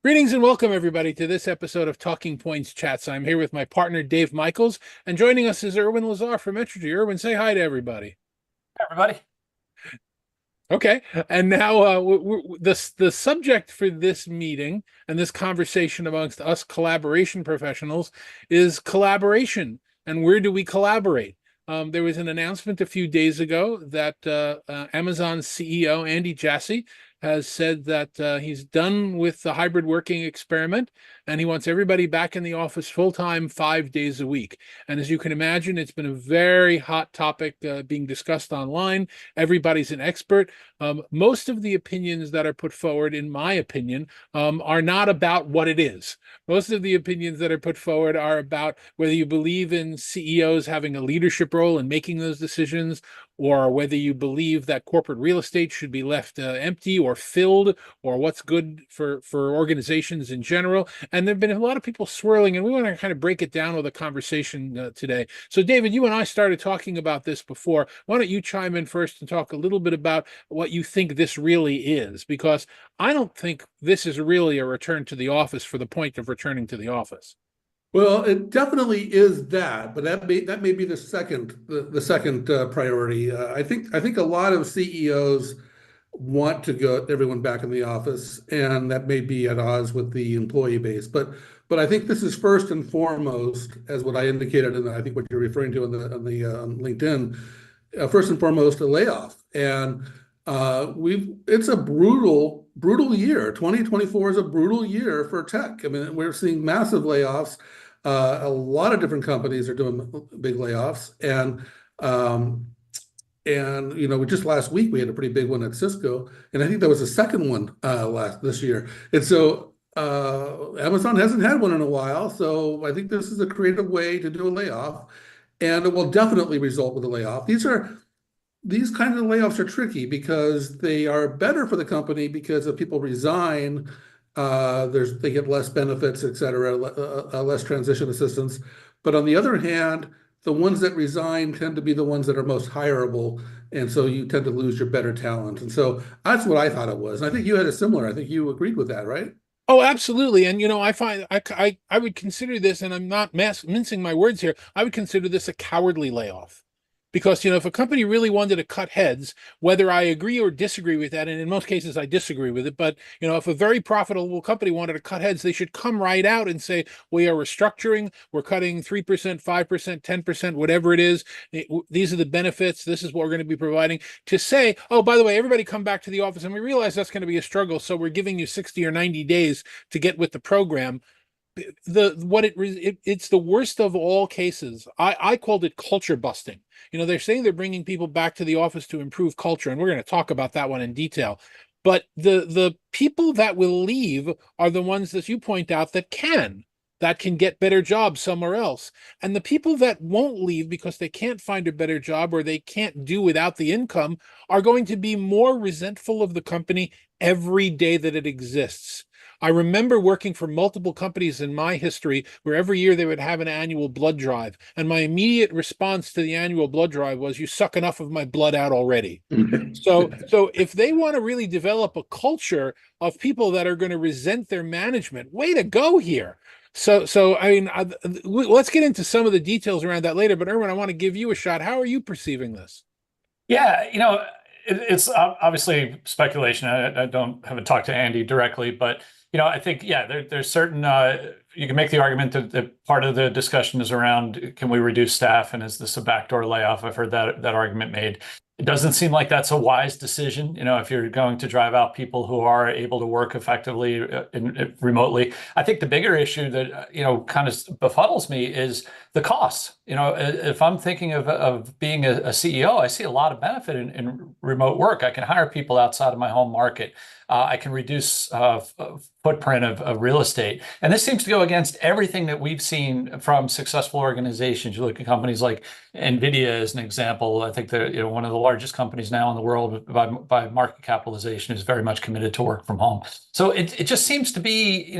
Greetings and welcome, everybody, to this episode of Talking Points Chats. I'm here with my partner, Dave Michaels, and joining us is Erwin Lazar from Entergy. Erwin, say hi to everybody. Hi, everybody. Okay, and now the subject for this meeting and this conversation amongst us collaboration professionals is collaboration, and where do we collaborate? There was an announcement a few days ago that Amazon CEO Andy Jassy has said that he's done with the hybrid working experiment and he wants everybody back in the office full-time 5 days a week. And as you can imagine, it's been a very hot topic being discussed online. Everybody's an expert. Most of the opinions that are put forward, in my opinion, are not about what it is. Most of the opinions that are put forward are about whether you believe in CEOs having a leadership role in making those decisions, or whether you believe that corporate real estate should be left empty or filled, or what's good for organizations in general. And there have been a lot of people swirling, and we want to kind of break it down with a conversation today. So, David, you and I started talking about this before. Why don't you chime in first and talk a little bit about what you think this really is? Because I don't think this is really a return to the office for the point of returning to the office. Well, it definitely is that, but that may be the second priority. I think a lot of CEOs want to get everyone back in the office, and that may be at odds with the employee base. But I think this is first and foremost, as what I indicated, and I think what you're referring to on the LinkedIn, first and foremost, a layoff. And it's a brutal year. 2024 is a brutal year for tech. I mean, we're seeing massive layoffs. A lot of different companies are doing big layoffs, and just last week we had a pretty big one at Cisco, and I think there was a second one this year. And so Amazon hasn't had one in a while, so I think this is a creative way to do a layoff, and it will definitely result with a layoff. These kinds of layoffs are tricky because they are better for the company because if people resign, they get less benefits, et cetera, less transition assistance. But on the other hand, the ones that resign tend to be the ones that are most hireable, and so you tend to lose your better talent. And so that's what I thought it was. And I think you had a similar. I think you agreed with that, right? Oh, absolutely. And, I find I would consider this, and I'm not mincing my words here, I would consider this a cowardly layoff. Because, if a company really wanted to cut heads, whether I agree or disagree with that, and in most cases I disagree with it, but, if a very profitable company wanted to cut heads, they should come right out and say, we are restructuring, we're cutting 3%, 5%, 10%, whatever it is. These are the benefits. This is what we're going to be providing. To say, oh, by the way, everybody come back to the office, and we realize that's going to be a struggle, so we're giving you 60 or 90 days to get with the program. It's the worst of all cases. I called it culture busting. They're saying they're bringing people back to the office to improve culture, and we're going to talk about that one in detail. But the people that will leave are the ones that you point out that can get better jobs somewhere else. And the people that won't leave because they can't find a better job or they can't do without the income are going to be more resentful of the company every day that it exists. I remember working for multiple companies in my history where every year they would have an annual blood drive. And my immediate response to the annual blood drive was, you suck enough of my blood out already. So if they want to really develop a culture of people that are going to resent their management, way to go here. So I mean, let's get into some of the details around that later. But Erwin, I want to give you a shot. How are you perceiving this? Yeah, it's obviously speculation. I haven't talked to Andy directly, but I think there's certain you can make the argument that part of the discussion is around, can we reduce staff, and is this a backdoor layoff? I've heard that argument made. It doesn't seem like that's a wise decision. If you're going to drive out people who are able to work effectively remotely. I think the bigger issue that, kind of befuddles me is the costs. If I'm thinking of being a CEO, I see a lot of benefit in remote work. I can hire people outside of my home market. I can reduce footprint of real estate. And this seems to go against everything that we've seen from successful organizations. You look at companies like NVIDIA as an example. I think they're one of the largest companies now in the world by market capitalization is very much committed to work from home. So it just seems to be,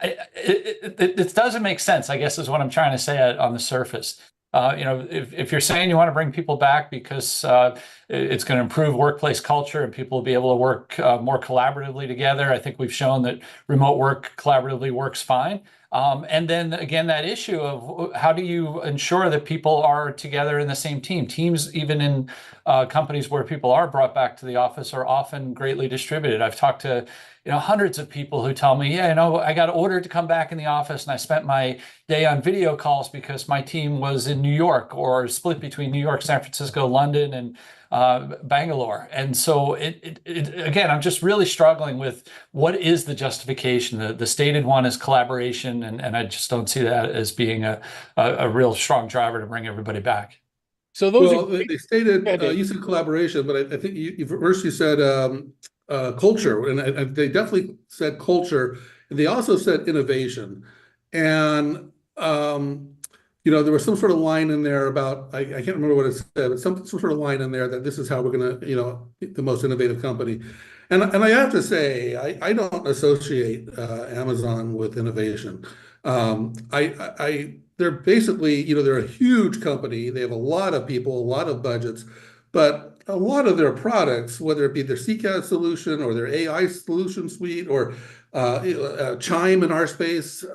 it doesn't make sense, I guess, is what I'm trying to say on the surface. If you're saying you want to bring people back because it's going to improve workplace culture and people will be able to work more collaboratively together. I think we've shown that remote work collaboratively works fine. And then again, that issue of how do you ensure that people are together in the same team? Teams, even in companies where people are brought back to the office, are often greatly distributed. I've talked to hundreds of people who tell me, yeah, I got ordered to come back in the office and I spent my day on video calls because my team was in New York or split between New York, San Francisco, London, and Bangalore. And so again, I'm just really struggling with what is the justification. The stated one is collaboration, and I just don't see that as being a real strong driver to bring everybody back. So those well, they stated you said collaboration, but I think first you said culture, and they definitely said culture. And they also said innovation, and there was some sort of line in there about I can't remember what it said, but some sort of line in there that this is how we're going to the most innovative company. And I have to say I don't associate Amazon with innovation. They're basically they're a huge company. They have a lot of people, a lot of budgets, but a lot of their products, whether it be their CCAS solution or their AI solution suite or Chime in our space.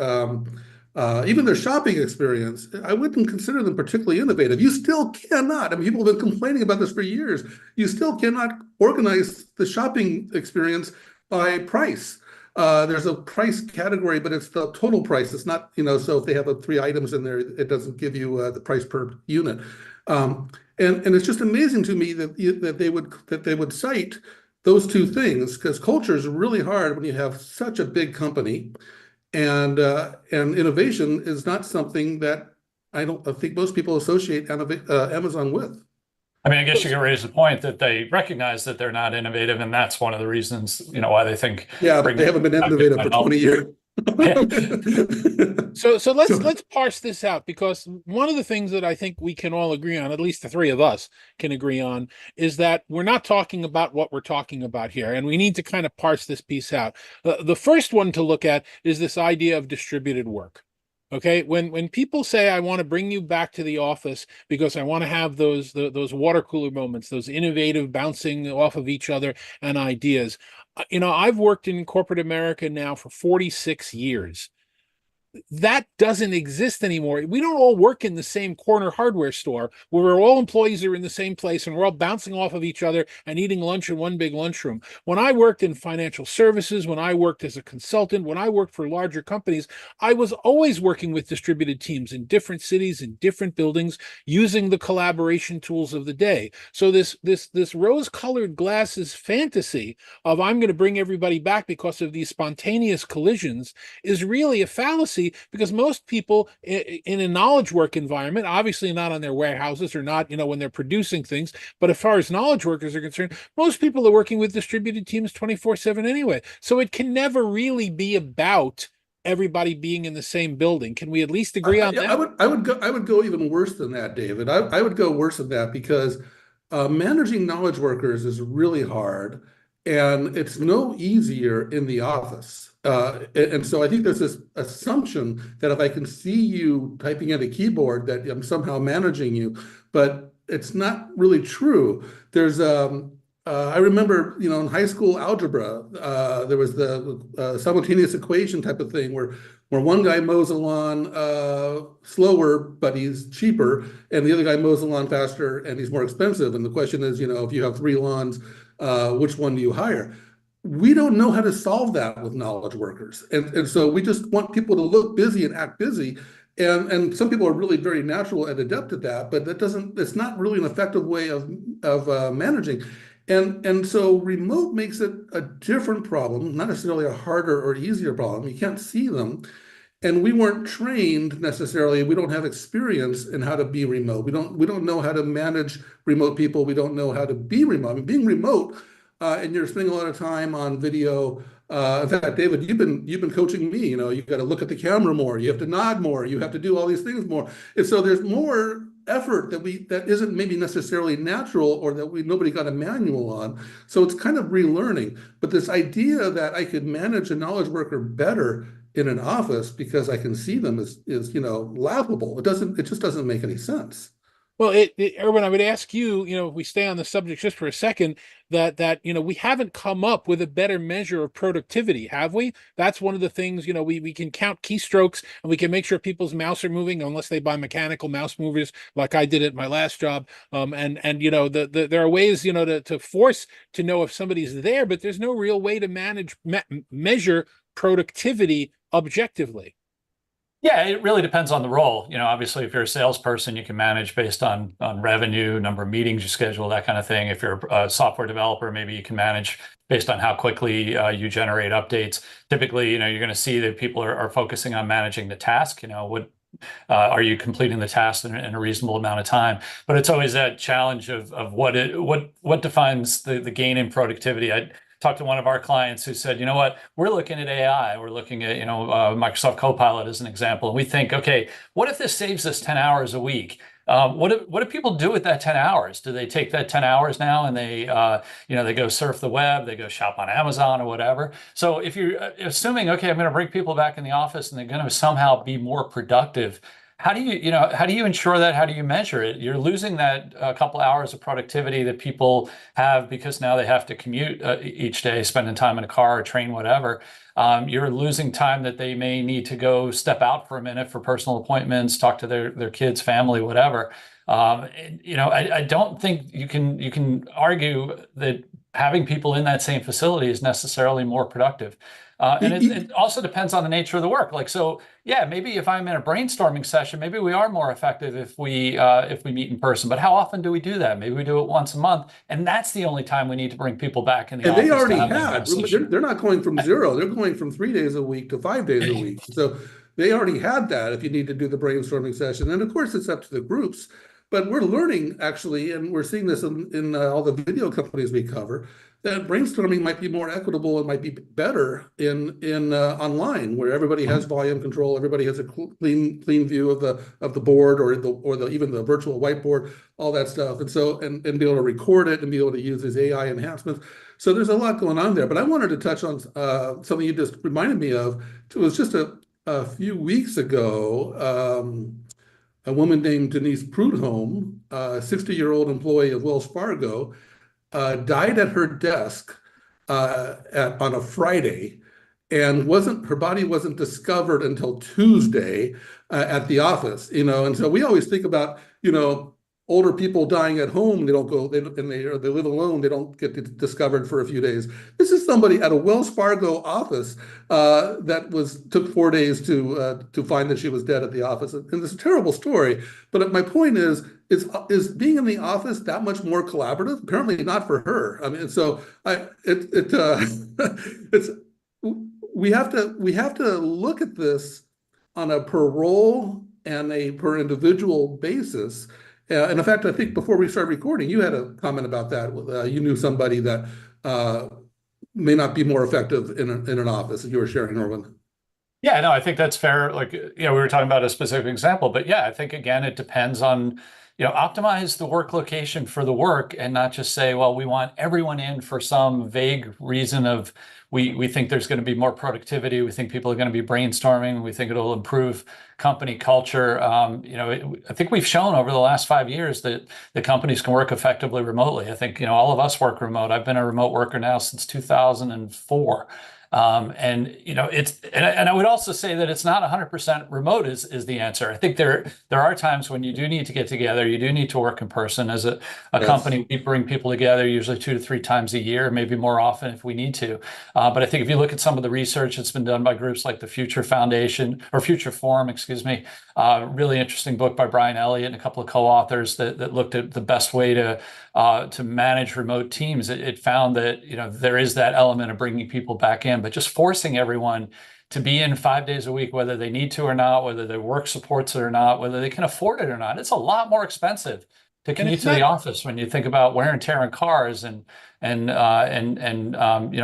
Even their shopping experience, I wouldn't consider them particularly innovative. You still cannot, people have been complaining about this for years. You still cannot organize the shopping experience by price. There's a price category, but it's the total price. It's not, so if they have 3 items in there, it doesn't give you the price per unit. And it's just amazing to me that they would cite those 2 things, because culture is really hard when you have such a big company. And innovation is not something that I think most people associate Amazon with. I guess you could raise the point that they recognize that they're not innovative, and that's one of the reasons, why they think. Yeah, but they haven't been innovative for 20 years. So let's parse this out, because one of the things that I think we can all agree on, at least the 3 of us can agree on, is that we're not talking about what we're talking about here, and we need to kind of parse this piece out. The first one to look at is this idea of distributed work. Okay, when people say I want to bring you back to the office because I want to have those water cooler moments, those innovative bouncing off of each other and ideas. I've worked in corporate America now for 46 years. That doesn't exist anymore. We don't all work in the same corner hardware store where we're all employees are in the same place and we're all bouncing off of each other and eating lunch in one big lunchroom. When I worked in financial services, when I worked as a consultant, when I worked for larger companies, I was always working with distributed teams in different cities, in different buildings, using the collaboration tools of the day. So this rose-colored glasses fantasy of I'm going to bring everybody back because of these spontaneous collisions is really a fallacy, because most people in a knowledge work environment, obviously not on their warehouses or not, when they're producing things, but as far as knowledge workers are concerned, most people are working with distributed teams 24/7 anyway. So it can never really be about everybody being in the same building. Can we at least agree on that? I would go even worse than that, David. I would go worse than that, because managing knowledge workers is really hard, and it's no easier in the office. And so I think there's this assumption that if I can see you typing at a keyboard, that I'm somehow managing you, but it's not really true. There's I remember, in high school algebra, there was the simultaneous equation type of thing where one guy mows a lawn slower, but he's cheaper, and the other guy mows the lawn faster and he's more expensive. And the question is, if you have 3 lawns, which one do you hire? We don't know how to solve that with knowledge workers. And so we just want people to look busy and act busy. And some people are really very natural and adept at that, but it's not really an effective way of managing. And so remote makes it a different problem, not necessarily a harder or easier problem. You can't see them. And we weren't trained necessarily. We don't have experience in how to be remote. We don't know how to manage remote people. We don't know how to be remote. Being remote, and you're spending a lot of time on video. In fact, David, you've been coaching me. You've got to look at the camera more. You have to nod more. You have to do all these things more. And so there's more effort that isn't maybe necessarily natural, or that nobody got a manual on. So it's kind of relearning. But this idea that I could manage a knowledge worker better in an office because I can see them is laughable. It just doesn't make any sense. Well, Erwin, I would ask you, if we stay on the subject just for a second, that we haven't come up with a better measure of productivity, have we? That's one of the things, we can count keystrokes and we can make sure people's mouse are moving unless they buy mechanical mouse movers like I did at my last job. And there are ways, to force to know if somebody's there, but there's no real way to measure productivity objectively. Yeah, it really depends on the role. Obviously, if you're a salesperson, you can manage based on revenue, number of meetings you schedule, that kind of thing. If you're a software developer, maybe you can manage based on how quickly you generate updates. Typically, you're going to see that people are focusing on managing the task. What are you completing the task in a reasonable amount of time? But it's always that challenge of what defines the gain in productivity. I talked to one of our clients who said, we're looking at AI, we're looking at, Microsoft Copilot as an example. And we think, okay, what if this saves us 10 hours a week? What do people do with that 10 hours? Do they take that 10 hours now and they go surf the web, they go shop on Amazon or whatever? So if you're assuming, okay, I'm going to bring people back in the office and they're going to somehow be more productive, how do you ensure that? How do you measure it? You're losing that couple hours of productivity that people have because now they have to commute each day, spending time in a car or train, whatever. You're losing time that they may need to go step out for a minute for personal appointments, talk to their kids, family, whatever. I don't think you can argue that having people in that same facility is necessarily more productive. And it also depends on the nature of the work. Yeah, maybe if I'm in a brainstorming session, maybe we are more effective if we meet in person. But how often do we do that? Maybe we do it once a month, and that's the only time we need to bring people back in the office. And they already have. They're not going from zero. They're going from 3 days a week to 5 days a week. So they already had that. If you need to do the brainstorming session, and of course it's up to the groups. But we're learning actually, and we're seeing this in all the video companies we cover, that brainstorming might be more equitable and might be better in online, where everybody has volume control, everybody has a clean view of the board or even the virtual whiteboard, all that stuff, and be able to record it and be able to use these AI enhancements. So there's a lot going on there. But I wanted to touch on something you just reminded me of. It was just a few weeks ago. A woman named Denise Prudhomme, a 60-year-old employee of Wells Fargo, died at her desk on a Friday, and her body wasn't discovered until Tuesday at the office. And so we always think about older people dying at home. They don't go, they live alone. They don't get discovered for a few days. This is somebody at a Wells Fargo office that took 4 days to find that she was dead at the office. And it's a terrible story. But my point is being in the office that much more collaborative? Apparently not for her. I mean, so we have to look at this on a per role and a per individual basis. And in fact, I think before we started recording, you had a comment about that. You knew somebody that may not be more effective in an office, and you were sharing, Norman. Yeah, no, I think that's fair. We were talking about a specific example, but yeah, I think again, it depends on, optimize the work location for the work and not just say, well, we want everyone in for some vague reason of we think there's going to be more productivity. We think people are going to be brainstorming. We think it'll improve company culture. I think we've shown over the last 5 years that the companies can work effectively remotely. I think, all of us work remote. I've been a remote worker now since 2004. And I would also say that it's not 100% remote is the answer. I think there are times when you do need to get together. You do need to work in person. As a yes. company, we bring people together usually 2 to 3 times a year, maybe more often if we need to. But I think if you look at some of the research that's been done by groups like the Future Foundation or Future Forum, really interesting book by Brian Elliott and a couple of co-authors that looked at the best way to manage remote teams. It found that there is that element of bringing people back in, but just forcing everyone to be in 5 days a week, whether they need to or not, whether their work supports it or not, whether they can afford it or not. It's a lot more expensive to commute to the office when you think about wear and tear in cars and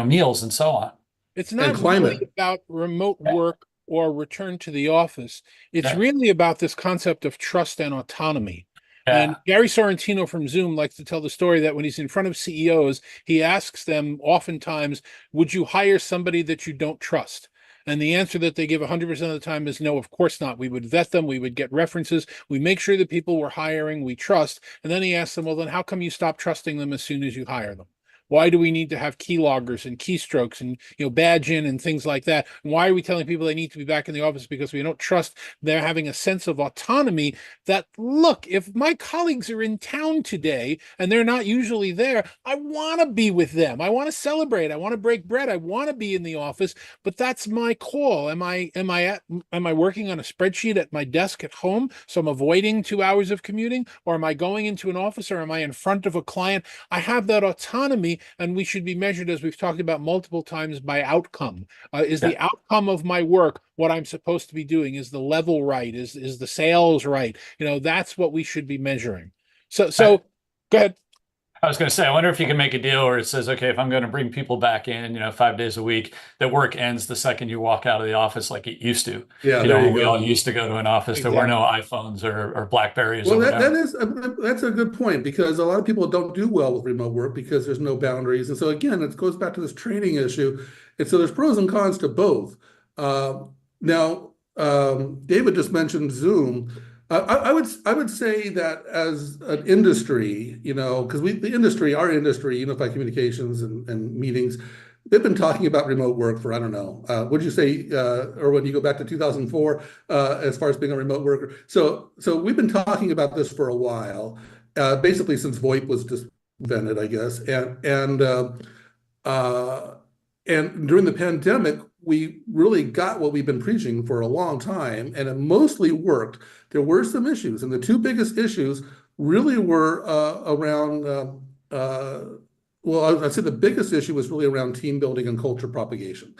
meals and so on. It's not really about remote work or return to the office. It's really about this concept of trust and autonomy. Yeah. And Gary Sorrentino from Zoom likes to tell the story that when he's in front of CEOs, he asks them oftentimes, would you hire somebody that you don't trust? And the answer that they give 100% of the time is no, of course not. We would vet them. We would get references. We make sure the people we're hiring, we trust. And then he asks them, well, then how come you stop trusting them as soon as you hire them? Why do we need to have keyloggers and keystrokes and badge in and things like that? And why are we telling people they need to be back in the office? Because we don't trust they're having a sense of autonomy that, look, if my colleagues are in town today and they're not usually there, I want to be with them. I want to celebrate. I want to break bread. I want to be in the office, but that's my call. Am I working on a spreadsheet at my desk at home, so I'm avoiding 2 hours of commuting, or am I going into an office, or am I in front of a client? I have that autonomy, and we should be measured, as we've talked about multiple times, by outcome. Is the outcome of my work what I'm supposed to be doing? Is the level right? Is the sales right? That's what we should be measuring. So go ahead. I was going to say, I wonder if you can make a deal where it says, okay, if I'm going to bring people back in, 5 days a week, that work ends the second you walk out of the office, like it used to. Yeah, We all used to go to an office. Exactly. There were no iPhones or Blackberries. Well, that's a good point, because a lot of people don't do well with remote work because there's no boundaries. And so again, it goes back to this training issue. And so there's pros and cons to both. Now, David just mentioned Zoom. I would say that as an industry, because our industry, Unified Communications and meetings, they've been talking about remote work for, I don't know, would you say, or when you go back to 2004, as far as being a remote worker. So we've been talking about this for a while, basically since VoIP was just invented, I guess, and during the pandemic, we really got what we've been preaching for a long time, and it mostly worked. There were some issues, and the two biggest issues really were around, well, I'd say the biggest issue was really around team building and cultural propagation.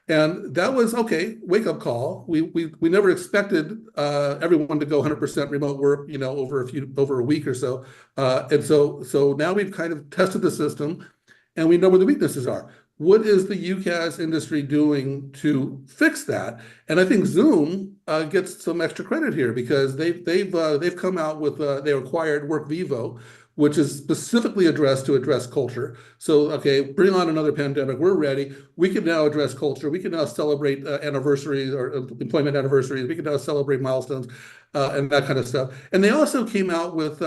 And that was, okay, wake up call. We never expected everyone to go 100% remote work, over a week or so. And so now we've kind of tested the system, and we know where the weaknesses are. What is the UCaaS industry doing to fix that? And I think Zoom gets some extra credit here, because they've come out with they acquired WorkVivo, which is specifically address culture. So, okay, bring on another pandemic. We're ready. We can now address culture. We can now celebrate anniversaries or employment anniversaries. We can now celebrate milestones and that kind of stuff. And they also came out with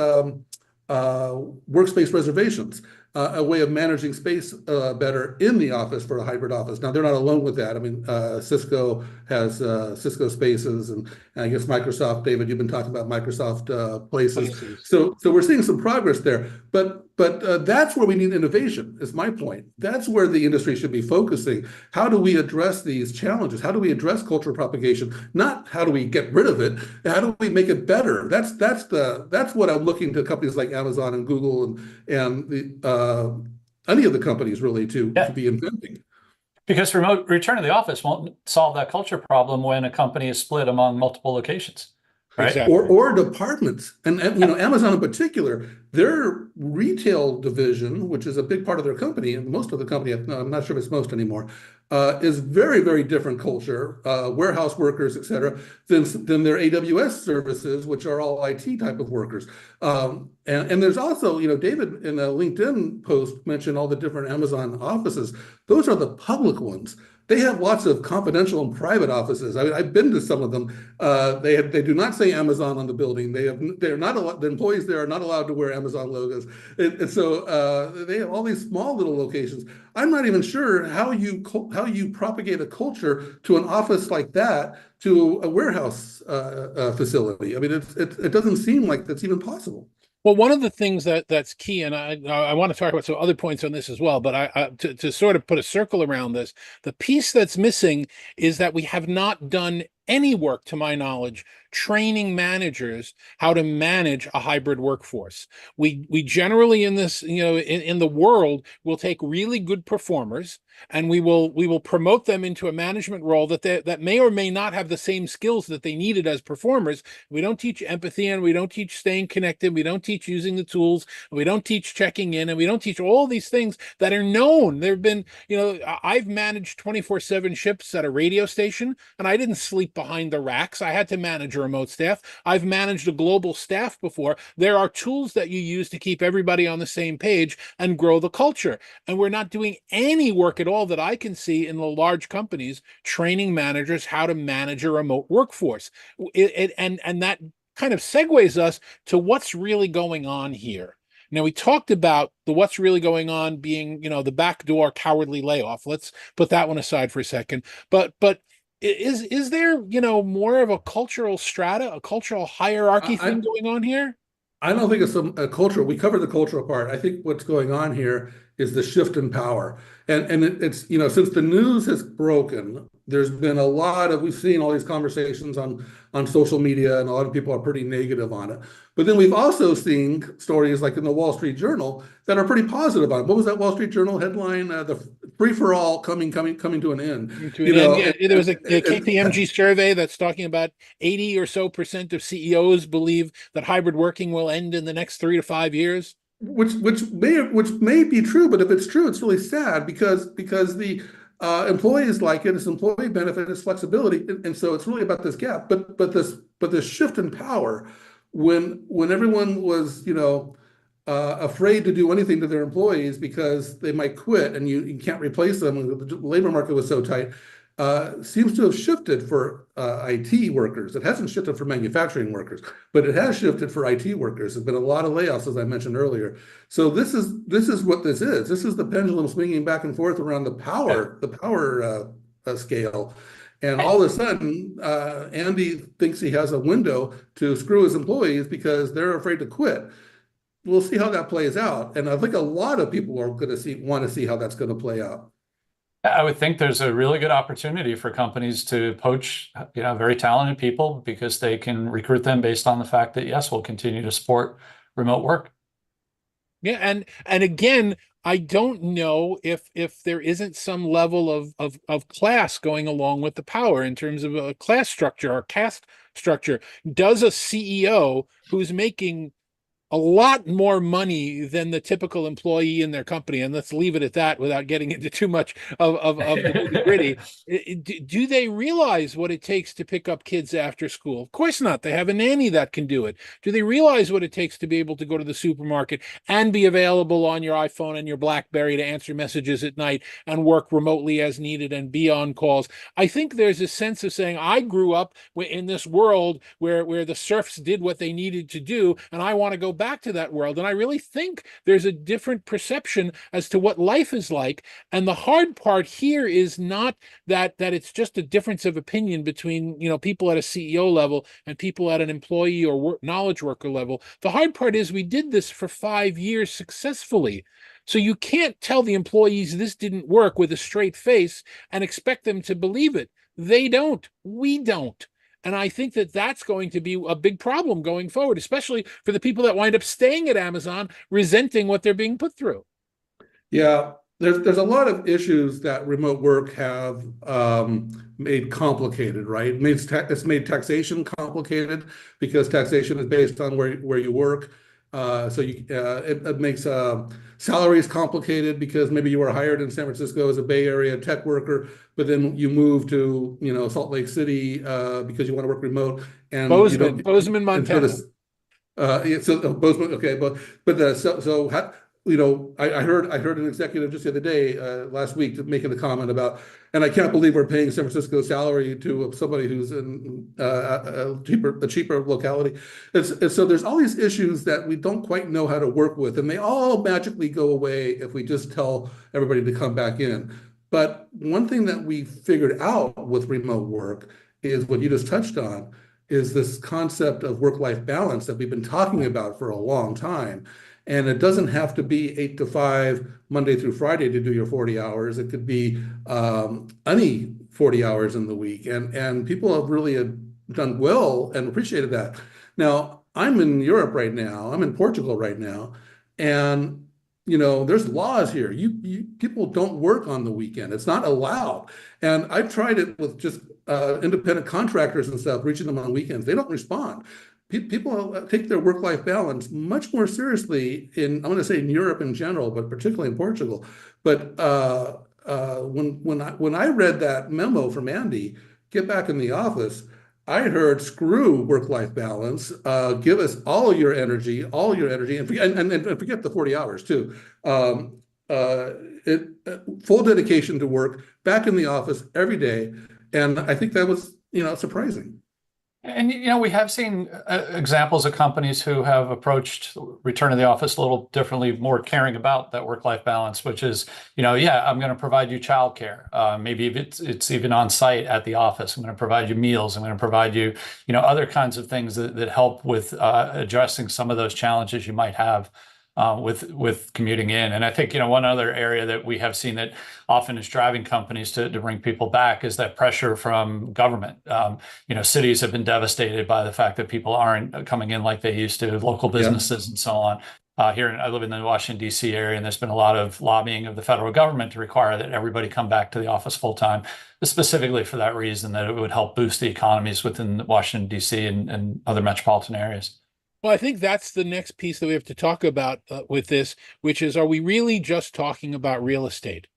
workspace reservations, a way of managing space better in the office for a hybrid office. Now, they're not alone with that. I mean, Cisco has Cisco Spaces, and I guess Microsoft, David, you've been talking about Microsoft Places. So we're seeing some progress there. But that's where we need innovation, is my point. That's where the industry should be focusing. How do we address these challenges? How do we address cultural propagation? Not how do we get rid of it? How do we make it better? That's what I'm looking to companies like Amazon and Google and any of the companies really to be inventing. Because return to the office won't solve that culture problem when a company is split among multiple locations. Right? Exactly. Or departments. And Amazon in particular, their retail division, which is a big part of their company, and most of the company, I'm not sure if it's most anymore, is very, very different culture, warehouse workers, et cetera, than their AWS services, which are all IT type of workers. And there's also, David in a LinkedIn post mentioned all the different Amazon offices. Those are the public ones. They have lots of confidential and private offices. I mean, I've been to some of them. They do not say Amazon on the building. They're not the employees there are not allowed to wear Amazon logos. And so they have all these small little locations. I'm not even sure how you propagate a culture to an office like that to a warehouse facility. I mean, it doesn't seem like that's even possible. Well, one of the things that's key, and I want to talk about some other points on this as well, but to sort of put a circle around this, the piece that's missing is that we have not done any work, to my knowledge, training managers how to manage a hybrid workforce. We generally in this, in the world, will take really good performers and we will promote them into a management role that may or may not have the same skills that they needed as performers. We don't teach empathy, and we don't teach staying connected. We don't teach using the tools. We don't teach checking in, and we don't teach all these things that are known. There have been, I've managed 24/7 shifts at a radio station, and I didn't sleep behind the racks. I had to manage a remote staff. I've managed a global staff before. There are tools that you use to keep everybody on the same page and grow the culture. And we're not doing any work at all that I can see in the large companies training managers how to manage a remote workforce. And that kind of segues us to what's really going on here. Now, we talked about the what's really going on being, the backdoor cowardly layoff. Let's put that one aside for a second. But is there, more of a cultural strata, a cultural hierarchy thing going on here? I don't think it's a culture. We covered the cultural part. I think what's going on here is the shift in power. And it's, since the news has broken, there's been a lot of, we've seen all these conversations on social media, and a lot of people are pretty negative on it. But then we've also seen stories like in the Wall Street Journal that are pretty positive on it. What was that Wall Street Journal headline? The free for all coming to an end. Yeah, there was a KPMG survey that's talking about 80 or so % of CEOs believe that hybrid working will end in the next 3 to 5 years. Which may be true, but if it's true, it's really sad because the employees like it. It's employee benefit, it's flexibility, and so it's really about this gap. But this shift in power, when everyone was afraid to do anything to their employees because they might quit and you can't replace them. The labor market was so tight. Seems to have shifted for IT workers. It hasn't shifted for manufacturing workers, but it has shifted for IT workers. There's been a lot of layoffs, as I mentioned earlier. So this is what this is. This is the pendulum swinging back and forth around the power scale. And all of a sudden, Andy thinks he has a window to screw his employees because they're afraid to quit. We'll see how that plays out. And I think a lot of people are going to want to see how that's going to play out. I would think there's a really good opportunity for companies to poach, very talented people because they can recruit them based on the fact that, yes, we'll continue to support remote work. Yeah, and again, I don't know if there isn't some level of class going along with the power in terms of a class structure or caste structure. Does a CEO who's making a lot more money than the typical employee in their company, and let's leave it at that without getting into too much of the nitty-gritty. Do they realize what it takes to pick up kids after school? Of course not. They have a nanny that can do it. Do they realize what it takes to be able to go to the supermarket and be available on your iPhone and your BlackBerry to answer messages at night and work remotely as needed and be on calls? I think there's a sense of saying, I grew up in this world where the serfs did what they needed to do, and I want to go back to that world. And I really think there's a different perception as to what life is like. And the hard part here is not that it's just a difference of opinion between people at a CEO level and people at an employee or knowledge worker level. The hard part is we did this for 5 years successfully. So you can't tell the employees this didn't work with a straight face and expect them to believe it. They don't. We don't. And I think that that's going to be a big problem going forward, especially for the people that wind up staying at Amazon, resenting what they're being put through. Yeah, there's a lot of issues that remote work have made complicated, right? It's made taxation complicated because taxation is based on where you work. So it makes salaries complicated because maybe you were hired in San Francisco as a Bay Area tech worker, but then you move to Salt Lake City because you want to work remote. And Bozeman, Montana. Bozeman, okay, I heard an executive just the other day, last week, making a comment about, and I can't believe we're paying San Francisco salary to somebody who's in a cheaper locality. So there's all these issues that we don't quite know how to work with, and they all magically go away if we just tell everybody to come back in. But one thing that we figured out with remote work is what you just touched on, is this concept of work-life balance that we've been talking about for a long time. And it doesn't have to be 8 to 5 Monday through Friday to do your 40 hours. It could be any 40 hours in the week. And people have really done well and appreciated that. Now, I'm in Europe right now. I'm in Portugal right now. And, there's laws here. People don't work on the weekend. It's not allowed. And I've tried it with just independent contractors and stuff, reaching them on weekends. They don't respond. People take their work-life balance much more seriously I'm going to say in Europe in general, but particularly in Portugal. But when I read that memo from Andy, get back in the office, I heard screw work-life balance. Give us all your energy, and forget the 40 hours too. Uh, Full dedication to work, back in the office every day, and I think that was surprising. And we have seen examples of companies who have approached return to the office a little differently, more caring about that work-life balance, which is, yeah, I'm going to provide you childcare. Maybe if it's even on site at the office, I'm going to provide you meals. I'm going to provide you, other kinds of things that help with addressing some of those challenges you might have with commuting in. And I think, one other area that we have seen that often is driving companies to bring people back is that pressure from government. Cities have been devastated by the fact that people aren't coming in like they used to, local businesses and so on. I live in the Washington, D.C. area, and there's been a lot of lobbying of the federal government to require that everybody come back to the office full time, specifically for that reason, that it would help boost the economies within Washington, D.C. and other metropolitan areas. Well, I think that's the next piece that we have to talk about with this, which is, are we really just talking about real estate?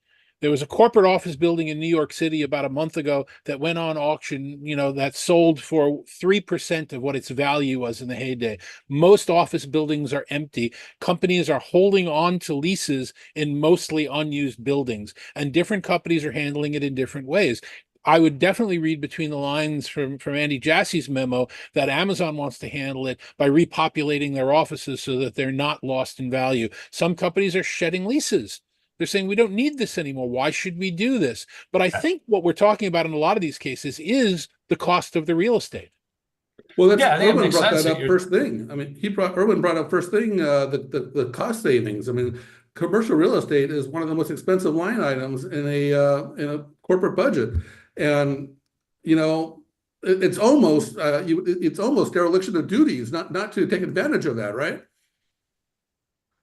There was a corporate office building in New York City about a month ago that went on auction, that sold for 3% of what its value was in the heyday. Most office buildings are empty. Companies are holding on to leases in mostly unused buildings, and different companies are handling it in different ways. I would definitely read between the lines from Andy Jassy's memo that Amazon wants to handle it by repopulating their offices so that they're not lost in value. Some companies are shedding leases. They're saying, we don't need this anymore. Why should we do this? But I think what we're talking about in a lot of these cases is the cost of the real estate. Well, Erwin brought that up first thing. I mean, Erwin brought up first thing, the cost savings. I mean, commercial real estate is one of the most expensive line items in a corporate budget. And it's almost dereliction of duties not to take advantage of that, right?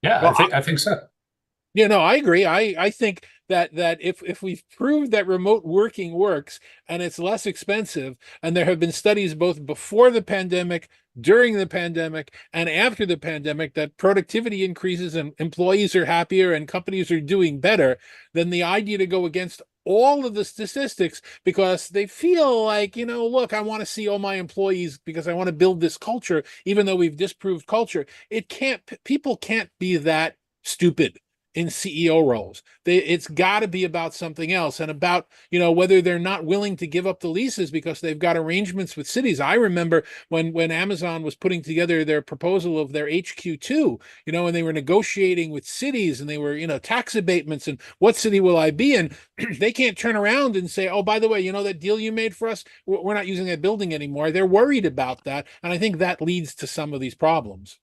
Yeah, well, I think so. I agree. I think that if we've proved that remote working works and it's less expensive, and there have been studies both before the pandemic, during the pandemic, and after the pandemic that productivity increases and employees are happier and companies are doing better, then the idea to go against all of the statistics because they feel like, look, I want to see all my employees because I want to build this culture, even though we've disproved culture. People can't be that stupid in CEO roles. It's got to be about something else, and about, whether they're not willing to give up the leases because they've got arrangements with cities. I remember when Amazon was putting together their proposal of their HQ2, and they were negotiating with cities, and they were, tax abatements and what city will I be in? They can't turn around and say, oh, by the way, that deal you made for us, we're not using that building anymore. They're worried about that, and I think that leads to some of these problems.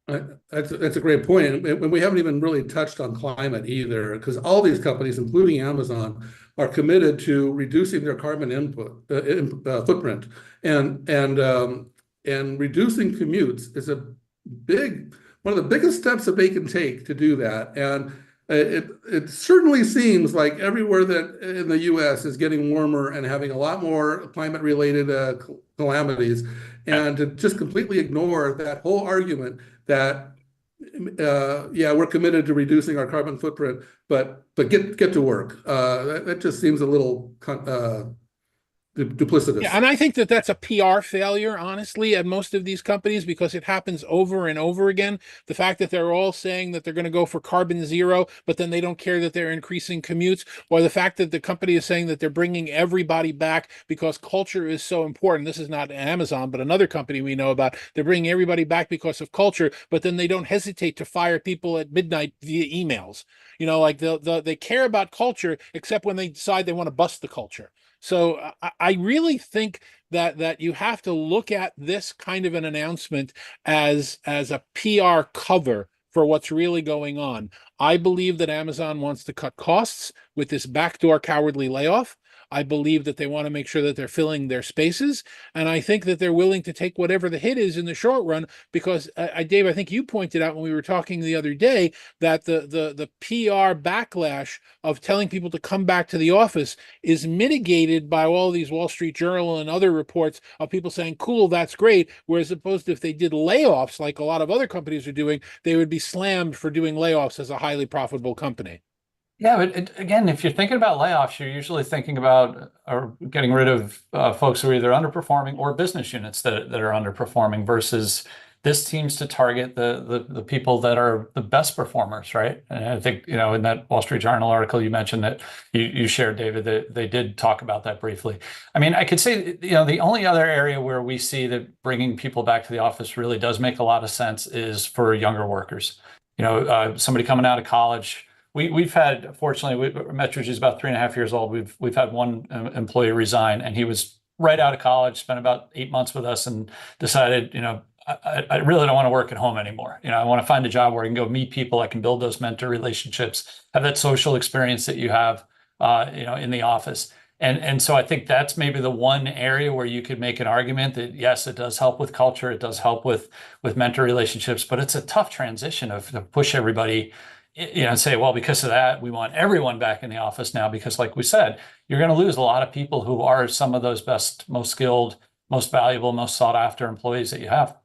That's a great point, and we haven't even really touched on climate either, because all these companies, including Amazon, are committed to reducing their carbon footprint, and reducing commutes is one of the biggest steps that they can take to do that. And it certainly seems like everywhere that in the U.S. is getting warmer and having a lot more climate-related calamities, and to just completely ignore that whole argument that we're committed to reducing our carbon footprint, but get to work. That just seems a little duplicitous. Yeah, and I think that that's a PR failure, honestly, at most of these companies, because it happens over and over again. The fact that they're all saying that they're going to go for carbon zero, but then they don't care that they're increasing commutes, or the fact that the company is saying that they're bringing everybody back because culture is so important. This is not Amazon, but another company we know about. They're bringing everybody back because of culture, but then they don't hesitate to fire people at midnight via emails. Like they care about culture, except when they decide they want to bust the culture. So I really think that you have to look at this kind of an announcement as a PR cover for what's really going on. I believe that Amazon wants to cut costs with this backdoor cowardly layoff. I believe that they want to make sure that they're filling their spaces. And I think that they're willing to take whatever the hit is in the short run, because Dave, I think you pointed out when we were talking the other day that the PR backlash of telling people to come back to the office is mitigated by all these Wall Street Journal and other reports of people saying, cool, that's great. Whereas opposed to if they did layoffs, like a lot of other companies are doing, they would be slammed for doing layoffs as a highly profitable company. Yeah, but again, if you're thinking about layoffs, you're usually thinking about or getting rid of folks who are either underperforming or business units that are underperforming versus this seems to target the people that are the best performers, right? And I think, in that Wall Street Journal article you mentioned that you shared, David, that they did talk about that briefly. I mean, I could say, the only other area where we see that bringing people back to the office really does make a lot of sense is for younger workers. Somebody coming out of college. We've had, fortunately, Metrogy is about 3.5 years old. We've had one employee resign, and he was right out of college, spent about 8 months with us, and decided, I really don't want to work at home anymore. I want to find a job where I can go meet people, I can build those mentor relationships, have that social experience that you have, in the office. And so I think that's maybe the one area where you could make an argument that yes, it does help with culture, it does help with mentor relationships, but it's a tough transition to push everybody, and say, well, because of that, we want everyone back in the office now, because like we said, you're going to lose a lot of people who are some of those best, most skilled, most valuable, most sought after employees that you have.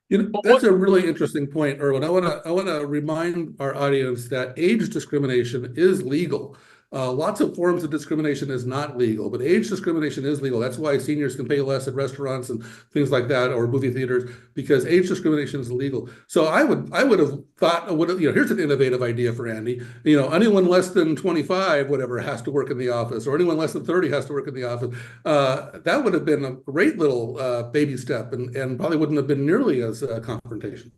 That's a really interesting point, Erwin. I want to remind our audience that age discrimination is legal. Lots of forms of discrimination is not legal, but age discrimination is legal. That's why seniors can pay less at restaurants and things like that, or movie theaters, because age discrimination is illegal. So I would have thought, here's an innovative idea for Andy. Anyone less than 25, whatever, has to work in the office, or anyone less than 30 has to work in the office. That would have been a great little baby step, and probably wouldn't have been nearly as confrontational.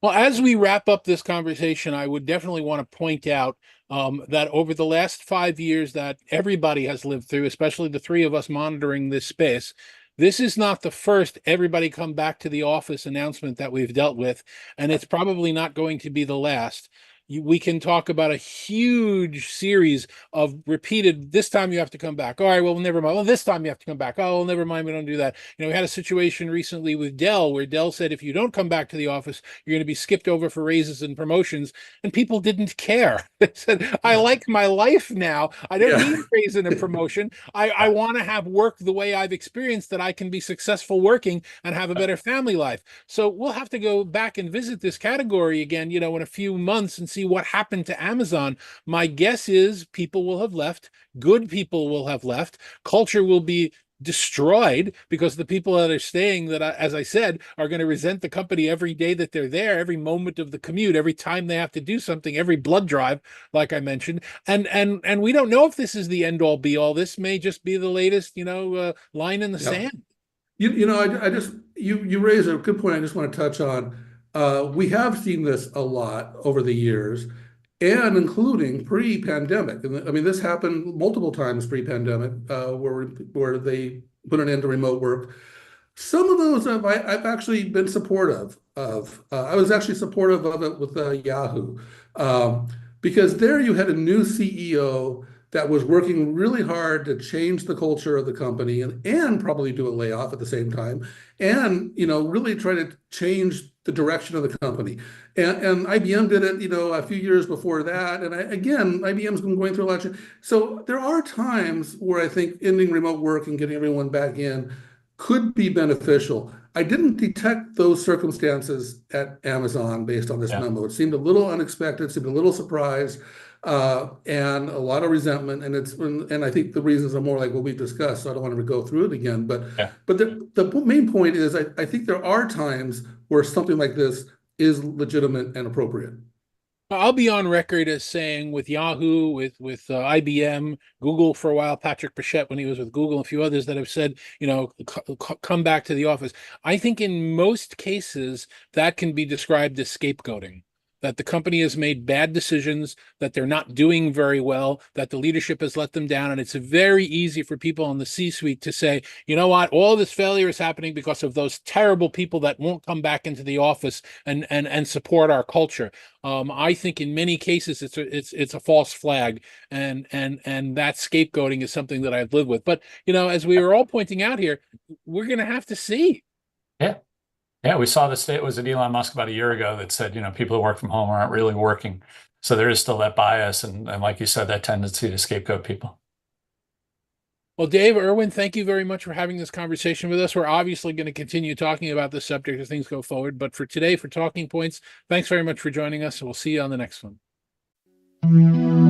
Well, as we wrap up this conversation, I would definitely want to point out that over the last 5 years that everybody has lived through, especially the three of us monitoring this space, this is not the first everybody come back to the office announcement that we've dealt with, and it's probably not going to be the last. We can talk about a huge series of repeated, this time you have to come back. All right, well, never mind. Well, this time you have to come back. Oh, well, never mind. We don't do that. We had a situation recently with Dell where Dell said, if you don't come back to the office, you're going to be skipped over for raises and promotions. And people didn't care. They said, I like my life now. I don't need a raise and a promotion. I want to have work the way I've experienced, that I can be successful working and have a better family life. So we'll have to go back and visit this category again, in a few months and see what happened to Amazon. My guess is people will have left, good people will have left, culture will be destroyed because the people that are staying, that as I said, are going to resent the company every day that they're there, every moment of the commute, every time they have to do something, every blood drive, like I mentioned. And we don't know if this is the end all be all. This may just be the latest, line in the sand. You raise a good point. I just want to touch on. We have seen this a lot over the years, and including pre-pandemic. And I mean, this happened multiple times pre-pandemic, where they put an end to remote work. Some of those I've actually been supportive of. I was actually supportive of it with Yahoo, because there you had a new CEO that was working really hard to change the culture of the company and probably do a layoff at the same time, and really try to change the direction of the company. And IBM did it, a few years before that. And again, IBM's been going through a lot of change. So there are times where I think ending remote work and getting everyone back in could be beneficial. I didn't detect those circumstances at Amazon based on this memo. It seemed a little unexpected, seemed a little surprised, and a lot of resentment. And I think the reasons are more like what we've discussed, so I don't want to go through it again. But the main point is I think there are times where something like this is legitimate and appropriate. I'll be on record as saying with Yahoo, with IBM, Google for a while, Patrick Pichette when he was with Google, and a few others that have said, come back to the office. I think in most cases that can be described as scapegoating, that the company has made bad decisions, that they're not doing very well, that the leadership has let them down. And it's very easy for people in the C-suite to say, you know what, all this failure is happening because of those terrible people that won't come back into the office and support our culture. I think in many cases it's a false flag, and that scapegoating is something that I've lived with. But as we were all pointing out here, we're going to have to see. Yeah. Yeah, we saw this. It was at Elon Musk about a year ago that said, people who work from home aren't really working. So there is still that bias, and like you said, that tendency to scapegoat people. Well, Dave, Erwin, thank you very much for having this conversation with us. We're obviously going to continue talking about this subject as things go forward. But for today, for Talking Points, thanks very much for joining us. And we'll see you on the next one.